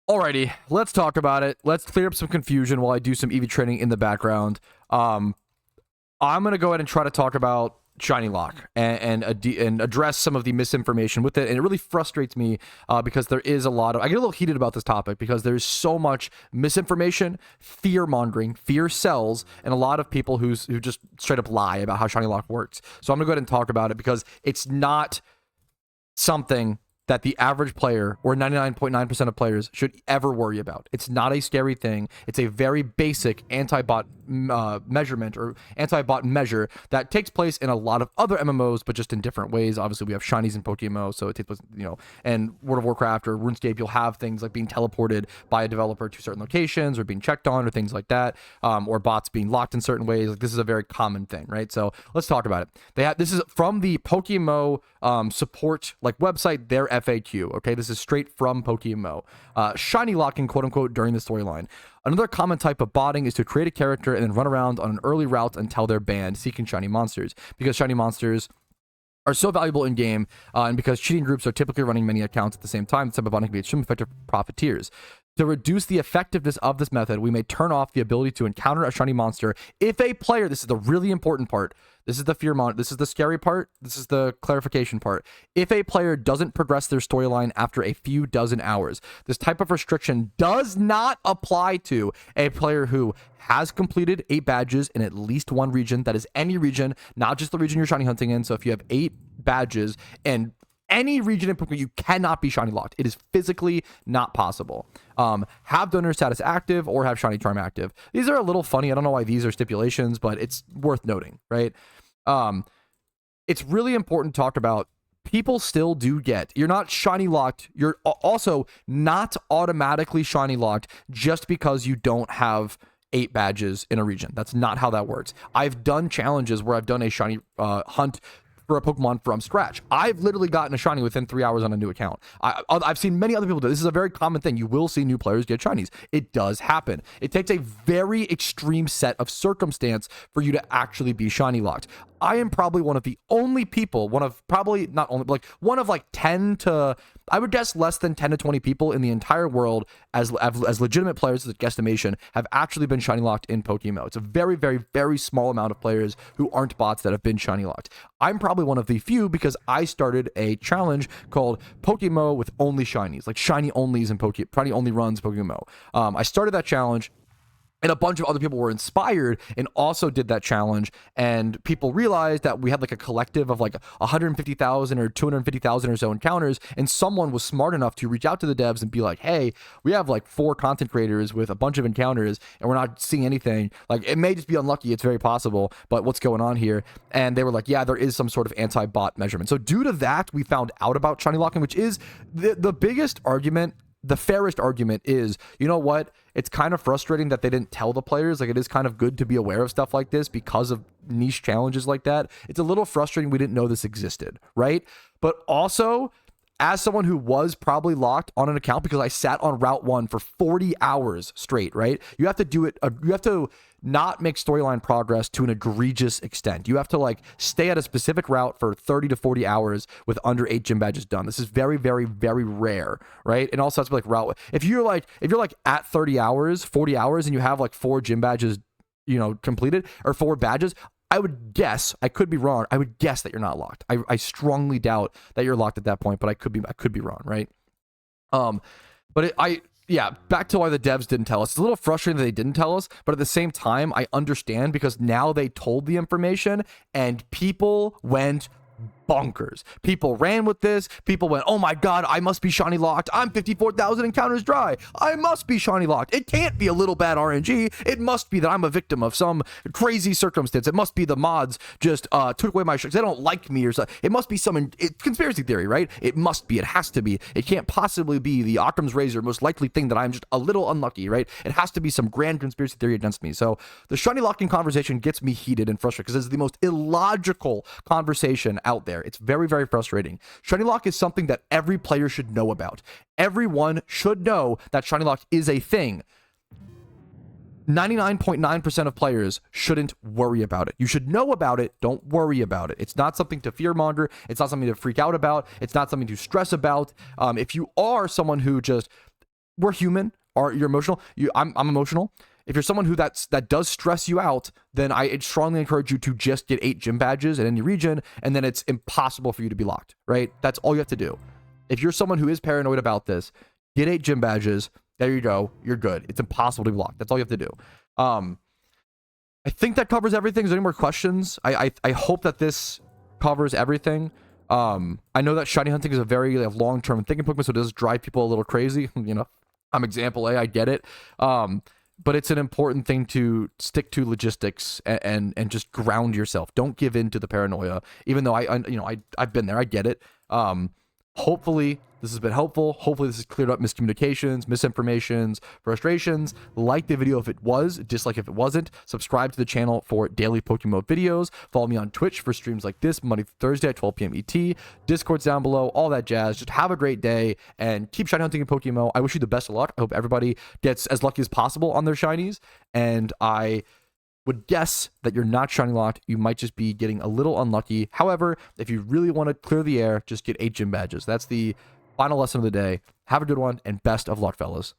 Alrighty, let's talk about it. Let's clear up some confusion while I do some EV training in the background. I'm gonna go ahead and try to talk about Shiny Lock and address some of the misinformation with it. And it really frustrates me because there is a lot of, I get a little heated about this topic because there's so much misinformation, fear mongering, fear sells, and a lot of people who just straight up lie about how Shiny Lock works. So I'm gonna go ahead and talk about it because it's not something that the average player or 99.9% of players should ever worry about. It's not a scary thing. It's a very basic anti-bot measurement or anti-bot measure that takes place in a lot of other MMOs, but just in different ways. Obviously, we have shinies in PokeMMO, so it takes place, and World of Warcraft or RuneScape, you'll have things like being teleported by a developer to certain locations or being checked on or things like that, or bots being locked in certain ways. Like, this is a very common thing, right? So let's talk about it. This is from the PokeMMO support website, their FAQ. Okay, this is straight from PokeMMO. Shiny locking, quote unquote, during the storyline. Another common type of botting is to create a character and then run around on an early route until they're banned, seeking shiny monsters. Because shiny monsters are so valuable in game, and because cheating groups are typically running many accounts at the same time, this type of botting can be extremely effective for profiteers. To reduce the effectiveness of this method, we may turn off the ability to encounter a shiny monster if a player, this is the really important part, this is the fear monitor, this is the scary part, this is the clarification part. If a player doesn't progress their storyline after a few dozen hours, this type of restriction does not apply to a player who has completed 8 badges in at least one region. That is any region, not just the region you're shiny hunting in. So if you have 8 badges and any region in Pokemon, you cannot be shiny locked. It is physically not possible. Have donor status active or have shiny charm active. These are a little funny. I don't know why these are stipulations, but it's worth noting, right? It's really important to talk about. People still do get, you're not shiny locked. You're also not automatically shiny locked just because you don't have 8 badges in a region. That's not how that works. I've done challenges where I've done a shiny hunt for a Pokemon from scratch. I've literally gotten a shiny within 3 hours on a new account. I've seen many other people do this. This is a very common thing. You will see new players get shinies. It does happen. It takes a very extreme set of circumstance for you to actually be shiny locked. I am probably one of the only people, one of 10 to, I would guess less than 10 to 20 people in the entire world as legitimate players, as a guesstimation, have actually been shiny locked in PokeMMO. It's a very, very, very small amount of players who aren't bots that have been shiny locked. I'm probably one of the few because I started a challenge called PokeMMO with only shinies, like shiny onlys and shiny only runs PokeMMO. I started that challenge. And a bunch of other people were inspired and also did that challenge. And people realized that we had like a collective of like 150,000 or 250,000 or so encounters. And someone was smart enough to reach out to the devs and be like, hey, we have like 4 content creators with a bunch of encounters and we're not seeing anything. Like, it may just be unlucky. It's very possible. But what's going on here? And they were like, yeah, there is some sort of anti-bot measurement. So due to that, we found out about shiny locking, which is the biggest argument. The fairest argument is, you know what? It's kind of frustrating that they didn't tell the players. Like, it is kind of good to be aware of stuff like this because of niche challenges like that. It's a little frustrating we didn't know this existed, right? But also, as someone who was probably locked on an account because I sat on Route 1 for 40 hours straight, right? You have to do it. You have to not make storyline progress to an egregious extent. You have to like stay at a specific route for 30 to 40 hours with under 8 gym badges done. This is very, very, very rare, right? And also, it's like route. If you're like at 30 hours, 40 hours, and you have like 4 gym badges, completed, or 4 badges, I would guess, I could be wrong, I would guess that you're not locked. I strongly doubt that you're locked at that point, but I could be wrong, right? Back to why the devs didn't tell us. It's a little frustrating that they didn't tell us, but at the same time, I understand because now they told the information and people went bonkers. People ran with this. People went, oh my god, I must be shiny locked. I'm 54,000 encounters dry. I must be shiny locked. It can't be a little bad RNG. It must be that I'm a victim of some crazy circumstance. It must be the mods just took away my they don't like me or something. It must be some conspiracy theory, right? It must be. It has to be. It can't possibly be the Occam's razor most likely thing that I'm just a little unlucky, right? It has to be some grand conspiracy theory against me. So the shiny locking conversation gets me heated and frustrated because it's the most illogical conversation out there. It's very, very frustrating. Shiny Lock is something that every player should know about. Everyone should know that Shiny Lock is a thing. 99.9% of players shouldn't worry about it. You should know about it. Don't worry about it. It's not something to fearmonger. It's not something to freak out about. It's not something to stress about. If you are someone who just we're human, or you're emotional. I'm emotional. If you're someone that does stress you out, then I strongly encourage you to just get 8 gym badges in any region, and then it's impossible for you to be locked, right? That's all you have to do. If you're someone who is paranoid about this, get 8 gym badges. There you go. You're good. It's impossible to be locked. That's all you have to do. I think that covers everything. Is there any more questions? I hope that this covers everything. I know that shiny hunting is a very long-term thing in Pokemon, so it does drive people a little crazy. You know, I'm example A. I get it. But it's an important thing to stick to logistics and just ground yourself. Don't give in to the paranoia. Even though I've been there. I get it. Hopefully this has been helpful. Hopefully this has cleared up miscommunications, misinformations, frustrations. Like the video if it was, dislike if it wasn't. Subscribe to the channel for daily PokeMMO videos. Follow me on Twitch for streams like this Monday through Thursday at 12 p.m. ET. Discord's down below, all that jazz. Just have a great day and keep shiny hunting in PokeMMO. I wish you the best of luck. I hope everybody gets as lucky as possible on their shinies. And I would guess that you're not shiny locked. You might just be getting a little unlucky. However, if you really want to clear the air, just get 8 gym badges. That's the final lesson of the day. Have a good one, and best of luck, fellas.